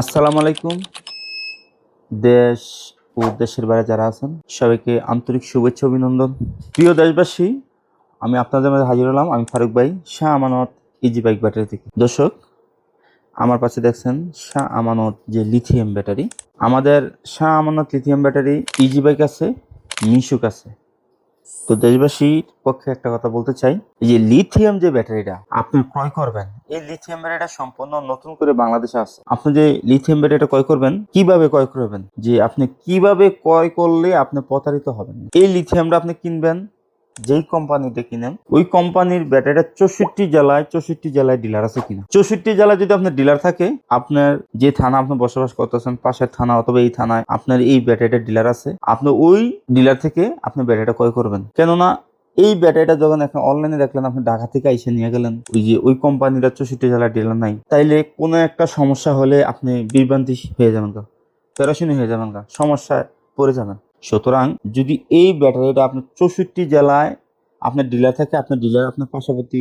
আসসালামু আলাইকুম। দেশ ও দেশের বাইরে যারা আছেন সবাইকে আন্তরিক শুভেচ্ছা অভিনন্দন। প্রিয় দেশবাসী, আমি আপনাদের মাঝে হাজির হলাম। আমি ফারুক ভাই, Shah Amanat easy bike battery থেকে। দর্শক, আমার পাশে দেখছেন শাহ আমানত যে লিথিয়াম ব্যাটারি। আমাদের Shah Amanat lithium battery easy bike আছে, মিশুক আছে। তো দেশবাসীর পক্ষে একটা কথা বলতে চাই, এই যে লিথিয়াম যে ব্যাটারিটা আপনি ক্রয় করবেন, এই লিথিয়াম ব্যাটারিটা সম্পূর্ণ নতুন করে বাংলাদেশে আছে। আপনি যে লিথিয়াম ব্যাটারিটা ক্রয় করবেন, কিভাবে ক্রয় করবেন, যে আপনি কিভাবে ক্রয় করলে আপনি প্রতারিত হবেন। এই লিথিয়ামটা আপনি কিনবেন যেই কোম্পানিতে কিনেন, ওই কোম্পানির ব্যাটারিটা 64 জেলায় ডিলার আছে কিনা। 64 জেলায় যদি আপনার ডিলার থাকে, আপনার যে থানা আপনি বসবাস করতেছেন, পাশের থানা অথবা এই থানায় আপনার এই ব্যাটারিটা ডিলার আছে, আপনি ওই ডিলার থেকে আপনি ব্যাটারিটা ক্রয় করবেন। কেননা এই ব্যাটারিটা যখন এখন অনলাইনে দেখলেন, আপনি ঢাকা থেকে এসে নিয়ে গেলেন, ওই যে ওই কোম্পানিটা 64 জেলায় ডিলার নাই, তাইলে কোনো একটা সমস্যা হলে আপনি বিভ্রান্তি হয়ে যাবেন, পেরেশানি হয়ে যাবেন, সমস্যায় পড়ে যাবেন। সুতরাং যদি এই ব্যাটারিটা আপনার 64 জেলায় আপনার ডিলার থাকে, আপনার ডিলার আপনার পার্শ্ববর্তী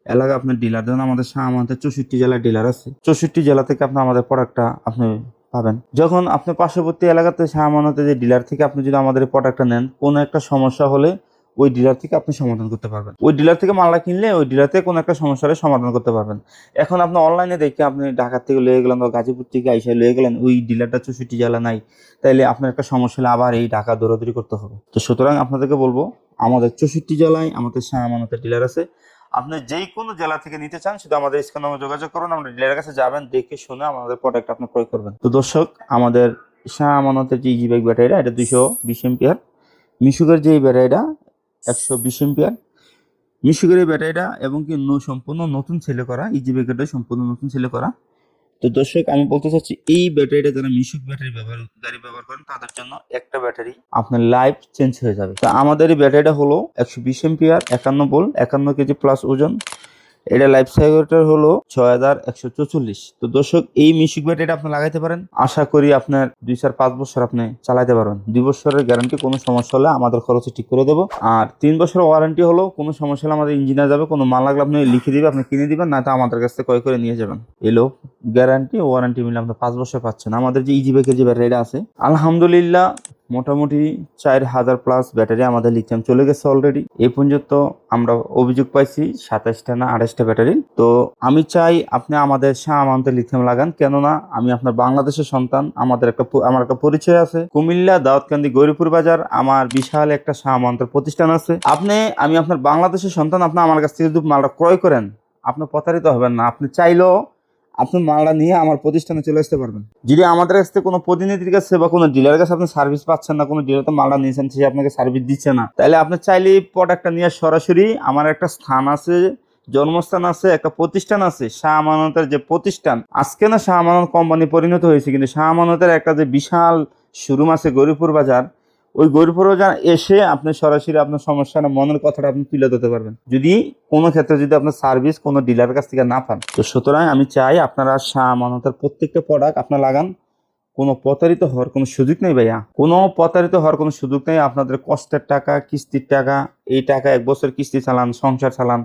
এলাকা আপনার ডিলার, যেমন আমাদের আমাদের 64 জেলায় ডিলার আছে, 64 জেলা থেকে আপনি আমাদের প্রোডাক্টটা আপনি পাবেন। যখন আপনি পার্শ্ববর্তী এলাকাতে আমানতে যে ডিলার থেকে আপনি যদি আমাদের প্রোডাক্টটা নেন, কোনো একটা সমস্যা হলে ওই ডিলার থেকে আপনি সমাধান করতে পারবেন। ওই ডিলার থেকে মালটা কিনলে ওই ডিলার থেকে কোনো একটা সমস্যার সমাধান করতে পারবেন। এখন আপনি অনলাইনে দেখে আপনি ঢাকা থেকে লয়ে গেলেন বা গাজীপুর থেকে আইসা লয়ে গেলেন, ওই ডিলারটা 64 জেলা নাই, তাইলে আপনার একটা সমস্যা হলে আবার এই ঢাকা দৌড়াদৌড়ি করতে হবে। তো সুতরাং আপনাদেরকে বলবো, আমাদের 64 জেলায় আমাদের শাহ আমানতের ডিলার আছে। আপনি যেই কোনো জেলা থেকে নিতে চান, শুধু আমাদের স্ক্রিনে যোগাযোগ করুন, আমরা ডিলারের কাছে যাবেন, দেখে শুনে আমাদের প্রোডাক্ট আপনি ক্রয় করবেন। তো দর্শক, আমাদের শাহ আমানতের যে ইজি বাইক ব্যাটারিটা, এটা 220 এম্পিয়ার। মিশুকের যে ব্যাটারিটা 120 এম্পিয়ার। মিশুকের এই ব্যাটারিটা এবং কি সম্পূর্ণ নতুন সেল করা, ইজি বাইকটা সম্পূর্ণ নতুন সেল করা। তো দর্শক, আমি বলতে চাচ্ছি, এই ব্যাটারিটা যারা মিশুক ব্যাটারি গাড়ি ব্যবহার করেন, তাদের জন্য একটা ব্যাটারি আপনার লাইফ চেঞ্জ হয়ে যাবে। তো আমাদের এই ব্যাটারিটা হলো 120 এম্পিয়ার, 51 ভোল্ট, 51 কেজি প্লাস ওজন। এটা লাইফ সাইকেলটার হলো 6144। তো দর্শক, এই মিশুক ব্যাটারিটা আপনি লাগাইতে পারেন। আশা করি আপনার 2-4-5 বছর আপনি চালাইতে পারবেন। 2 বছরের গ্যারান্টি, কোনো সমস্যা হলে আমাদের খরচে ঠিক করে দেবো। আর 3 বছরের ওয়ারেন্টি হলো, কোনো সমস্যা হলে আমাদের ইঞ্জিনিয়ার যাবে, কোনো মাল লাগলে আপনি লিখে দিবে, আপনি কিনে দিবেন, না তো আমাদের কাছ থেকে ক্রয় করে নিয়ে যাবেন। এলো গ্যারান্টি ওয়ারেন্টি মিলে আপনি 5 বছর পাচ্ছেন। আমাদের যে ইজি বাইকের যে ব্যাটারিটা আছে, আলহামদুলিল্লাহ মোটামুটি 4000 প্লাস ব্যাটারি আমাদের লিথিয়াম চলে গেছে অলরেডি। এই পর্যন্ত আমরা অভিযোগ পাইছি 27টা না 28টা ব্যাটারি। তো আমি চাই আপনি আমাদের শাহ আমানতের লিথিয়াম লাগান, কেননা আমি আপনার বাংলাদেশের সন্তান। আমার একটা পরিচয় আছে, কুমিল্লা দাউদকান্দি গৌরীপুর বাজার আমার বিশাল একটা শাহ আমানতের প্রতিষ্ঠান আছে। আমি আপনার বাংলাদেশের সন্তান। আপনি আমার কাছ থেকে যদি মালটা ক্রয় করেন, আপনি প্রতারিত হবেন না। আপনি চাইলেও আপনি মালটা নিয়ে আমার প্রতিষ্ঠানে চলে আসতে পারবেন। যদি আমাদের কাছ থেকে কোনো প্রতিনিধির কাছে বা কোনো ডিলারের কাছে আপনি সার্ভিস পাচ্ছেন না, কোনো ডিলার তো মালটা নিয়েছেন, সে আপনাকে সার্ভিস দিচ্ছে না, তাহলে আপনি চাইলে প্রোডাক্টটা নিয়ে সরাসরি আমার একটা স্থান আছে, জন্মস্থান আছে, একটা প্রতিষ্ঠান আছে, শাহ আমানতের যে প্রতিষ্ঠান। আজকে না শাহ আমানত কোম্পানি পরিণত হয়েছে, কিন্তু শাহ আমানতের একটা যে বিশাল শোরুম আছে গৌরীপুর বাজার, ওই গৌরীপুর বাজার এসে আপনি সরাসরি আপনার সমস্যা না মনের কথাটা আপনি তুলে ধরতে পারবেন, যদি কোনো ক্ষেত্রে যদি আপনার সার্ভিস কোনো ডিলারের কাছ থেকে না পান। তো সুতরাং আমি চাই আপনারা শাহ আমানতের প্রত্যেকটা প্রোডাক্ট আপনারা লাগান। কোনো প্রতারিত হওয়ার কোনো সুযোগ নেই ভাইয়া, কোনো প্রতারিত হওয়ার কোনো সুযোগ নেই। আপনাদের কষ্টের টাকা, কিস্তির টাকা, এই টাকা 1 বছর কিস্তি চালান, সংসার চালান।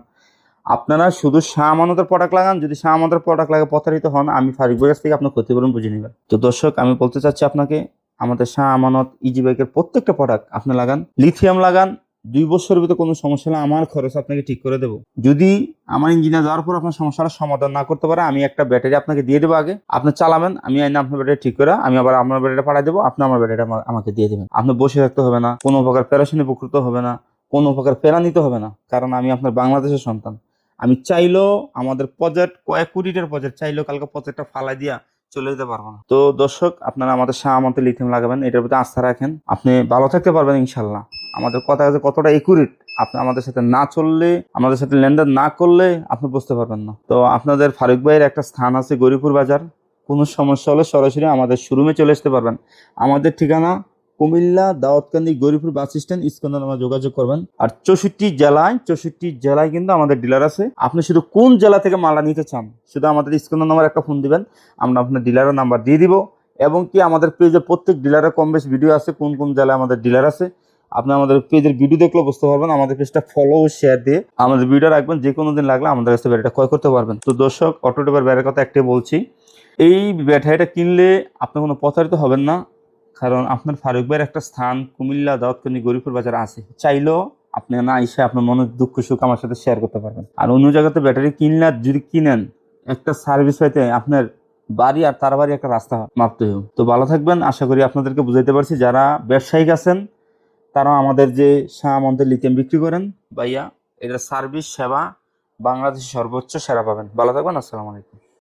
আপনারা শুধু শাহ আমানতের প্রোডাক্ট লাগান। যদি শাহ আমানতের প্রোডাক্ট লাগে প্রতারিত হন, আমি ফারুক ভাইয়ের কাছ থেকে আপনার ক্ষতিপূরণ বুঝে নেবেন। তো দর্শক, আমি বলতে চাচ্ছি আপনাকে, আমাদের শাহ আমানত ইজি বাইকের প্রত্যেকটা প্রোডাক্ট আপনি লাগান, লিথিয়াম লাগান। 2 বছরের ভিতরে কোনো সমস্যা হলে আমার খরচ আপনাকে ঠিক করে দেবো। যদি আমার ইঞ্জিনিয়ার যাওয়ার পর আপনার সমস্যার সমাধান না করতে পারে, আমি একটা ব্যাটারি আপনাকে দিয়ে দেবো, আগে আপনি চালাবেন, আমি আইনা আপনার ব্যাটারি ঠিক করে আমি আবার আপনার ব্যাটারিটা পাঠিয়ে দেবো, আপনি আমার ব্যাটারিটা আমাকে দিয়ে দেবেন। আপনি বসে থাকতে হবে না, কোনো প্রকার পেরেশানি উপকৃত হবে না, কোনো প্রকার পেরা নিতে হবে না, কারণ আমি আপনার বাংলাদেশের সন্তান। আমি চাইলেও আমাদের প্রজেক্ট কয়েক কোটি টাকার প্রজেক্ট, চাইলেও কালকে প্রজেক্টটা ফালাই দিয়া চলে যেতে পারবো না। তো দর্শক, আপনারা আমাদের শাহ আমানতের লিথিয়াম লাগাবেন, এটার প্রতি আস্থা রাখেন, আপনি ভালো থাকতে পারবেন ইনশাল্লাহ। আমাদের কথা আছে কতটা একুরেট, আপনি আমাদের সাথে না চললে, আমাদের সাথে লেনদেন না করলে আপনি বুঝতে পারবেন না। তো আপনাদের ফারুক ভাইয়ের একটা স্থান আছে গৌরীপুর বাজার, কোনো সমস্যা হলে সরাসরি আমাদের শোরুমে চলে আসতে পারবেন। আমাদের ঠিকানা কুমিল্লা দাউদকান্দি গৌরীপুর বাস স্ট্যান্ড, স্ক্রিনে আমরা যোগাযোগ করবেন। আর 64 জেলায় কিন্তু আমাদের ডিলার আছে। আপনি শুধু কোন জেলা থেকে মালটা নিতে চান, শুধু আমাদের স্ক্রিনের নাম্বার একটা ফোন দিবেন, আমরা আপনার ডিলারের নাম্বার দিয়ে দিব। এবং কি আমাদের পেজে প্রত্যেক ডিলারের কম বেশ ভিডিও আছে, কোন কোন জেলায় আমাদের ডিলার আছে। আপনি আমাদের পেজের ভিডিও দেখলেও বুঝতে পারবেন, আমাদের পেজটা ফলো ও শেয়ার দিয়ে আমাদের ভিডিও রাখবেন, যে কোনো দিন লাগলে আমাদের কাছে ব্যাটারিটা ক্রয় করতে পারবেন। তো দর্শক, অটোডেবার ব্যাটারির কথা একটাই বলছি, এই ব্যাটারিটা কিনলে আপনি কোনো প্রতারিত হবেন না, কারণ আপনার ফারুক ভাইয়ের একটা স্থান কুমিল্লা, দাউদকান্দি, গরিপুর বাজারে আছে। চাইলেও আপনি না এসে আপনার মনের দুঃখ সুখ আমার সাথে শেয়ার করতে পারবেন। আর অন্য জায়গাতে ব্যাটারি কিনলে যদি কিনেন, একটা সার্ভিস পাইতে আপনার বাড়ি আর তার বাড়ি একটা রাস্তা মাপতে হবে। তো ভালো থাকবেন, আশা করি আপনাদেরকে বুঝাইতে পারছি। যারা ব্যবসায়িক আছেন তারা আমাদের যে শাহ আমাদের লিথিয়াম বিক্রি করেন ভাইয়া, এটার সার্ভিস সেবা বাংলাদেশের সর্বোচ্চ সেরা পাবেন। ভালো থাকবেন, আসসালামু আলাইকুম।